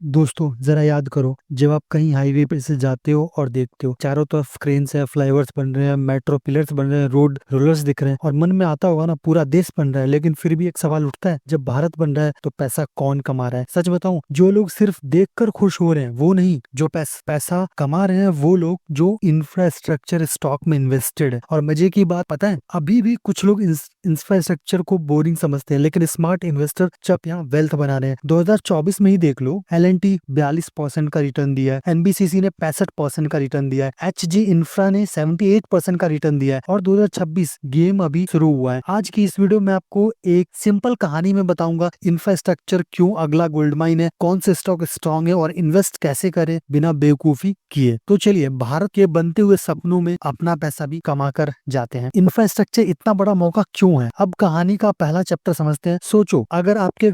दोस्तों जरा याद करो, जब आप कहीं हाईवे पे से जाते हो और देखते हो चारों तरफ क्रेन्स है, फ्लाईओवर्स बन रहे हैं, मेट्रो पिलर्स बन रहे हैं, रोड रोलर्स दिख रहे हैं और मन में आता होगा ना पूरा देश बन रहा है। लेकिन फिर भी एक सवाल उठता है, जब भारत बन रहा है तो पैसा कौन कमा रहा है? सच बताऊं, जो लोग सिर्फ देखकर खुश हो रहे हैं वो नहीं, जो पैसा कमा रहे हैं वो लोग जो इंफ्रास्ट्रक्चर स्टॉक में इन्वेस्टेड है। और मजे की बात पता है, अभी भी कुछ लोग इंफ्रास्ट्रक्चर को बोरिंग समझते हैं, लेकिन स्मार्ट इन्वेस्टर चप यहाँ वेल्थ बना रहे हैं। 2024 में ही देख लो, L&T 42% का रिटर्न दिया है, NBCC ने 65% का रिटर्न दिया है, HG इंफ्रा ने 78% का रिटर्न दिया है और 2026 गेम अभी शुरू हुआ है। आज की इस वीडियो में आपको एक सिंपल कहानी में बताऊंगा इंफ्रास्ट्रक्चर क्यों अगला गोल्ड माइन है, कौन से स्टॉक स्ट्रॉन्ग है और इन्वेस्ट कैसे करें बिना बेवकूफी किए। तो चलिए भारत के बनते हुए सपनों में अपना पैसा भी कमा कर जाते हैं। इंफ्रास्ट्रक्चर इतना बड़ा मौका क्यों है, अब कहानी का पहला चैप्टर समझते हैं। सोचो, अगर आपके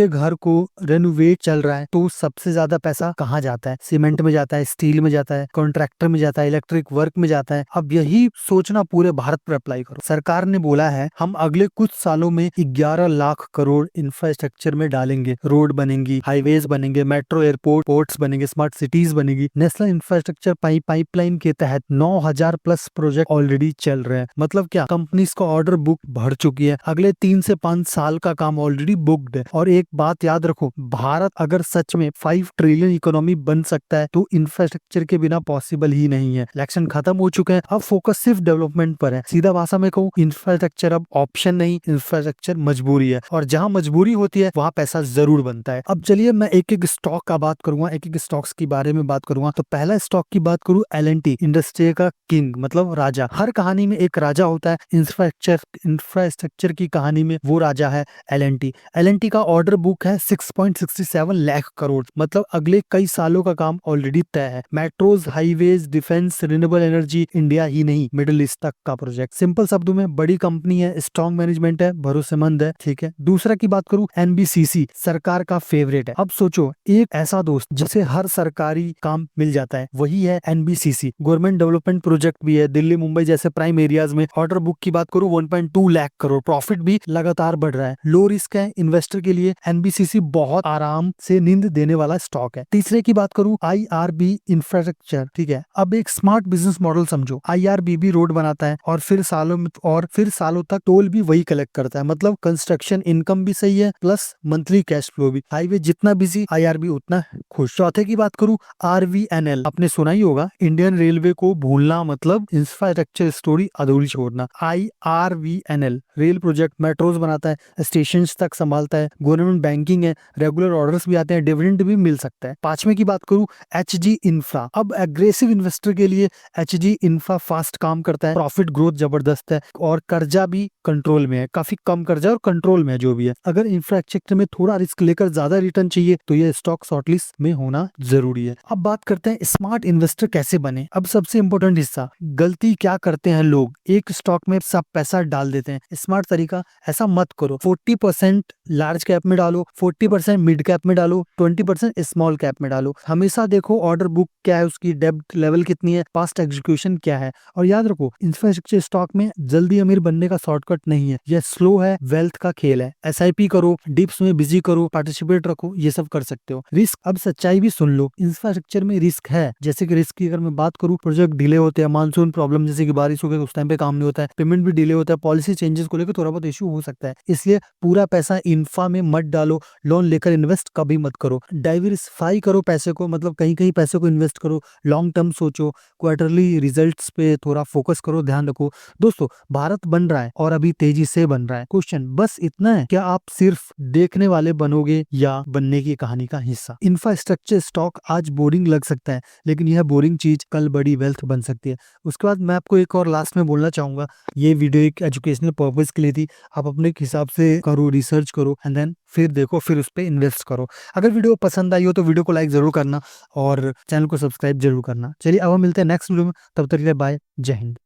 घर को रेनोवेट चल रहा है तो सबसे ज्यादा पैसा कहाँ जाता है? सीमेंट में जाता है, स्टील में जाता है, कॉन्ट्रैक्टर में जाता है, इलेक्ट्रिक वर्क में जाता है। अब यही सोचना पूरे भारत पर अप्लाई करो। सरकार ने बोला है हम अगले कुछ सालों में 11 लाख करोड़ इंफ्रास्ट्रक्चर में डालेंगे। रोड बनेंगी, हाईवेज बनेंगे, मेट्रो एयरपोर्ट पोर्ट्स बनेंगे, स्मार्ट सिटीज बनेगी। नेशनल इंफ्रास्ट्रक्चर पाइपलाइन के तहत 9,000 प्लस प्रोजेक्ट ऑलरेडी चल रहे हैं। मतलब क्या, कंपनीज का ऑर्डर बुक भर चुकी है। अगले 3 से 5 साल का काम ऑलरेडी बुक्ड है। और एक बात याद रखो, भारत अगर सच में 5 ट्रिलियन इकोनॉमी बन सकता है तो इंफ्रास्ट्रक्चर के बिना पॉसिबल ही नहीं है। इलेक्शन खत्म हो चुके हैं, अब फोकस सिर्फ डेवलपमेंट पर है। सीधा भाषा में कहूँ, इंफ्रास्ट्रक्चर अब ऑप्शन नहीं, इंफ्रास्ट्रक्चर मजबूरी है। और जहाँ मजबूरी होती है वहाँ पैसा जरूर बनता है। अब चलिए मैं एक एक स्टॉक का बात करूंगा, एक एक स्टॉक्स के बारे में बात करूंगा। तो पहला स्टॉक की बात करूँ, L&T, इंडस्ट्री का किंग मतलब राजा। हर कहानी में एक राजा होता है, इंफ्रास्ट्रक्चर की कहानी में वो राजा है L&T। L&T का ऑर्डर बुक है 6.67 लाख करोड़, मतलब अगले कई सालों का काम ऑलरेडी तय है। Metros, highways, defence, renewable energy, India ही नहीं मिडिल ईस्ट तक का प्रोजेक्ट। सिंपल शब्दों में बड़ी कंपनी है, स्ट्रॉन्ग मैनेजमेंट है, भरोसेमंद है। ठीक है, दूसरा की बात करूं, NBCC सरकार का फेवरेट है। अब सोचो, एक ऐसा दोस्त जिसे हर सरकारी काम मिल जाता है, वही है NBCC। गवर्नमेंट डेवलपमेंट प्रोजेक्ट भी है, दिल्ली मुंबई जैसे प्राइम एरियाज में। ऑर्डर बुक की बात करूं 1.2 लाख करोड़, प्रॉफिट भी लगातार बढ़ रहा है। लो रिस्क है, इन्वेस्टर के लिए NBCC बहुत आराम से नींद देने वाला स्टॉक है। तीसरे की बात करूं, IRB इंफ्रास्ट्रक्चर। ठीक है, अब एक स्मार्ट बिजनेस मॉडल समझो। IRB भी रोड बनाता है और फिर सालों तक टोल भी वही कलेक्ट करता है। मतलब कंस्ट्रक्शन इनकम भी सही है प्लस मंथली कैश फ्लो भी। हाईवे जितना बिजी, IRB उतना खुश। चौथे की बात करूं, RVNL, आपने सुना ही होगा, इंडियन रेलवे को भूलना मतलब इंफ्रास्ट्रक्चर स्टोरी अधूरी छोड़ना। IRVNL रेल प्रोजेक्ट, मेट्रोज बनाता है, स्टेशन तक संभालता है, गवर्नमेंट बैंकिंग है, रेगुलर ऑर्डर्स भी आते हैं, डिविडेंड भी मिल सकता है। पांचवें की बात करूं, HG इंफ्रा। अब एग्रेसिव इन्वेस्टर के लिए HG इंफ्रा फास्ट काम करता है, प्रॉफिट ग्रोथ जबरदस्त है और कर्जा भी कंट्रोल में है, काफी कम कर्जा और कंट्रोल में है जो भी है। अगर इंफ्रास्ट्रक्चर में थोड़ा रिस्क लेकर ज्यादा रिटर्न चाहिए तो यह स्टॉक शॉर्टलिस्ट में होना जरूरी है। अब बात करते हैं स्मार्ट इन्वेस्टर कैसे बने। अब सबसे इंपॉर्टेंट हिस्सा, गलती क्या करते हैं लोग, एक स्टॉक में सब पैसा डाल देते हैं। स्मार्ट तरीका, ऐसा मत करो। 40% लार्ज कैप में डालो, 40% मिड कैप में डालो, 20% स्मॉल कैप में डालो। हमेशा देखो ऑर्डर बुक क्या है, उसकी डेब्ट लेवल कितनी है, पास्ट एग्जीक्यूशन क्या है। और याद रखो, इंफ्रास्ट्रक्चर स्टॉक में जल्दी अमीर बनने का शॉर्टकट नहीं है, यह स्लो है, वेल्थ का खेल है। SIP करो, डिप्स में बिजी करो, पार्टिसिपेट रखो, ये सब कर सकते हो। रिस्क, अब सच्चाई भी सुन लो, इंफ्रास्ट्रक्चर में रिस्क है। जैसे कि रिस्क की अगर मैं बात करूं, प्रोजेक्ट डिले होते हैं, मानसून प्रॉब्लम जैसे कि बारिश हो गई उस टाइम पे काम नहीं होता है, पेमेंट भी डिले होता है, पॉलिसी चेंजेस को लेकर थोड़ा बहुत इशू हो सकता है। इसलिए पूरा पैसा इंफ्रा में मत डालो, लोन लेकर इन्वेस्ट कभी मत करो। डाइवर्सिफाई करो पैसे को, मतलब कहीं कहीं पैसे को इन्वेस्ट करो, लॉन्ग टर्म सोचो, क्वार्टरली रिजल्ट्स पे थोड़ा फोकस करो, ध्यान रखो। दोस्तों, भारत बन रहा है और अभी तेजी से बन रहा है। क्वेश्चन बस इतना है, क्या आप सिर्फ देखने वाले बनोगे या बनने की कहानी का हिस्सा? इंफ्रास्ट्रक्चर स्टॉक आज बोरिंग लग सकता है, लेकिन यह बोरिंग चीज कल बड़ी वेल्थ बन सकती है। उसके बाद मैं आपको एक और लास्ट में बोलना चाहूंगा, ये वीडियो एक एजुकेशनल पर्पज के लिए थी। आप अपने हिसाब से करो, रिसर्च करो एंड देन फिर देखो, फिर उस पर इन्वेस्ट करो। अगर वीडियो पसंद आई हो तो वीडियो को लाइक जरूर करना और चैनल को सब्सक्राइब जरूर करना। चलिए अब हम मिलते हैं नेक्स्ट वीडियो में, तब तक के लिए बाय, जय हिंद।